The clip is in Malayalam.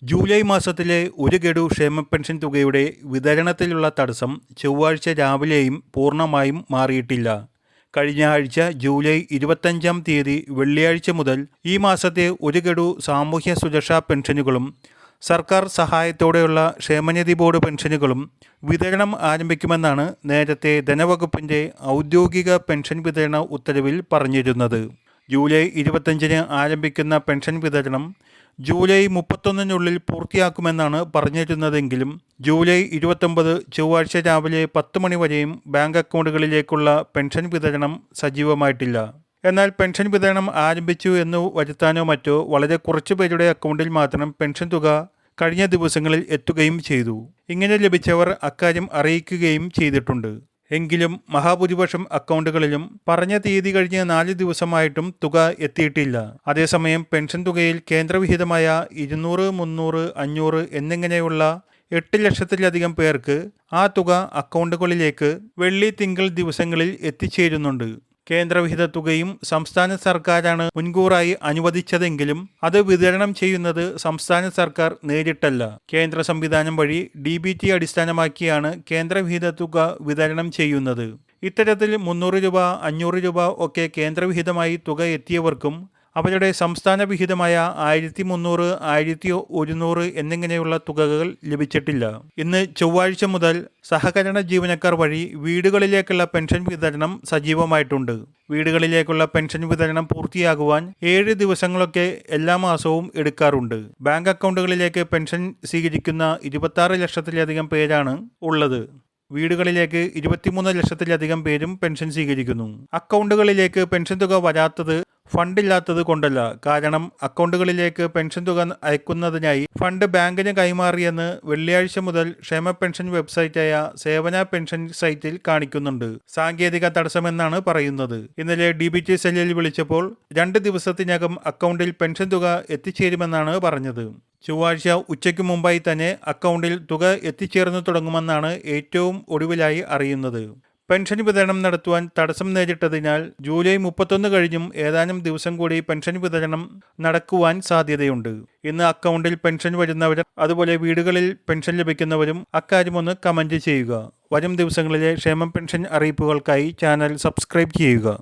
ജൂലൈ മാസത്തിലെ ഒരു ഗഡു ക്ഷേമ പെൻഷൻ തുകയുടെ വിതരണത്തിലുള്ള തടസ്സം ചൊവ്വാഴ്ച രാവിലെയും പൂർണ്ണമായും മാറിയിട്ടില്ല. കഴിഞ്ഞ ആഴ്ച ജൂലൈ 25-ാം തീയതി വെള്ളിയാഴ്ച മുതൽ ഈ മാസത്തെ ഒരു ഗഡു സാമൂഹ്യ സുരക്ഷാ പെൻഷനുകളും സർക്കാർ സഹായത്തോടെയുള്ള ക്ഷേമനിധി ബോർഡ് പെൻഷനുകളും വിതരണം ആരംഭിക്കുമെന്നാണ് നേരത്തെ ധനവകുപ്പിൻ്റെ ഔദ്യോഗിക പെൻഷൻ വിതരണ ഉത്തരവിൽ പറഞ്ഞിരുന്നത്. ജൂലൈ 25-ന് ആരംഭിക്കുന്ന പെൻഷൻ വിതരണം ജൂലൈ 31-നുള്ളിൽ പൂർത്തിയാക്കുമെന്നാണ് പറഞ്ഞിരുന്നതെങ്കിലും ജൂലൈ 29 ചൊവ്വാഴ്ച രാവിലെ 10 മണി വരെയും ബാങ്ക് അക്കൗണ്ടുകളിലേക്കുള്ള പെൻഷൻ വിതരണം സജീവമായിട്ടില്ല. എന്നാൽ പെൻഷൻ വിതരണം ആരംഭിച്ചു എന്ന് വരുത്താനോ മറ്റോ വളരെ കുറച്ചു പേരുടെ അക്കൗണ്ടിൽ മാത്രം പെൻഷൻ തുക കഴിഞ്ഞ ദിവസങ്ങളിൽ എത്തുകയും ചെയ്തു. ഇങ്ങനെ ലഭിച്ചവർ അക്കാര്യം അറിയിക്കുകയും ചെയ്തിട്ടുണ്ട്. എങ്കിലും മഹാഭൂരിപക്ഷം അക്കൗണ്ടുകളിലും പറഞ്ഞ തീയതി കഴിഞ്ഞ് 4 ദിവസമായിട്ടും തുക എത്തിയിട്ടില്ല. അതേസമയം പെൻഷൻ തുകയിൽ കേന്ദ്രവിഹിതമായ 200, 300, 500 എന്നിങ്ങനെയുള്ള 8 ലക്ഷത്തിലധികം പേർക്ക് ആ തുക അക്കൗണ്ടുകളിലേക്ക് വെള്ളി, തിങ്കൾ ദിവസങ്ങളിൽ എത്തിച്ചേരുന്നുണ്ട്. കേന്ദ്രവിഹിത തുകയും സംസ്ഥാന സർക്കാരാണ് മുൻകൂറായി അനുവദിച്ചതെങ്കിലും അത് വിതരണം ചെയ്യുന്നത് സംസ്ഥാന സർക്കാർ നേരിട്ടല്ല. കേന്ദ്ര സംവിധാനം വഴി DBT അടിസ്ഥാനമാക്കിയാണ് കേന്ദ്രവിഹിത തുക വിതരണം ചെയ്യുന്നത്. ഇത്തരത്തിൽ 300 രൂപ, 500 രൂപ ഒക്കെ കേന്ദ്രവിഹിതമായി തുക എത്തിയവർക്കും അവരുടെ സംസ്ഥാന വിഹിതമായ 1300, 1100 എന്നിങ്ങനെയുള്ള തുകകൾ ലഭിച്ചിട്ടില്ല. ഇന്ന് ചൊവ്വാഴ്ച മുതൽ സഹകരണ ജീവനക്കാർ വഴി വീടുകളിലേക്കുള്ള പെൻഷൻ വിതരണം സജീവമായിട്ടുണ്ട്. വീടുകളിലേക്കുള്ള പെൻഷൻ വിതരണം പൂർത്തിയാകുവാൻ 7 ദിവസങ്ങളൊക്കെ എല്ലാ മാസവും എടുക്കാറുണ്ട്. ബാങ്ക് അക്കൗണ്ടുകളിലേക്ക് പെൻഷൻ സ്വീകരിക്കുന്ന 26 ലക്ഷത്തിലധികം പേരാണ് ഉള്ളത്. വീടുകളിലേക്ക് 23 ലക്ഷത്തിലധികം പേരും പെൻഷൻ സ്വീകരിക്കുന്നു. അക്കൗണ്ടുകളിലേക്ക് പെൻഷൻ തുക വരാത്തത് ഫണ്ടില്ലാത്തത് കൊണ്ടല്ല. കാരണം അക്കൗണ്ടുകളിലേക്ക് പെൻഷൻ തുക അയക്കുന്നതിനായി ഫണ്ട് ബാങ്കിന് കൈമാറിയെന്ന് വെള്ളിയാഴ്ച മുതൽ ക്ഷേമ പെൻഷൻ വെബ്സൈറ്റായ സേവന പെൻഷൻ സൈറ്റിൽ കാണിക്കുന്നുണ്ട്. സാങ്കേതിക തടസ്സമെന്നാണ് പറയുന്നത്. ഇന്നലെ DBT സെല്ലിൽ വിളിച്ചപ്പോൾ 2 ദിവസത്തിനകം അക്കൗണ്ടിൽ പെൻഷൻ തുക എത്തിച്ചേരുമെന്നാണ് പറഞ്ഞത്. ചൊവ്വാഴ്ച ഉച്ചയ്ക്ക് മുമ്പായി തന്നെ അക്കൗണ്ടിൽ തുക എത്തിച്ചേർന്നു തുടങ്ങുമെന്നാണ് ഏറ്റവും ഒടുവിലായി അറിയുന്നത്. പെൻഷൻ വിതരണം നടത്തുവാൻ തടസ്സം നേരിട്ടതിനാൽ ജൂലൈ 31 കഴിഞ്ഞും ഏതാനും ദിവസം കൂടി പെൻഷൻ വിതരണം നടക്കുവാൻ സാധ്യതയുണ്ട്. ഇന്ന് അക്കൗണ്ടിൽ പെൻഷൻ വരുന്നവരും അതുപോലെ വീടുകളിൽ പെൻഷൻ ലഭിക്കുന്നവരും അക്കാര്യമൊന്ന് കമൻറ്റ് ചെയ്യുക. വരും ദിവസങ്ങളിലെ ക്ഷേമ പെൻഷൻ അറിയിപ്പുകൾക്കായി ചാനൽ സബ്സ്ക്രൈബ് ചെയ്യുക.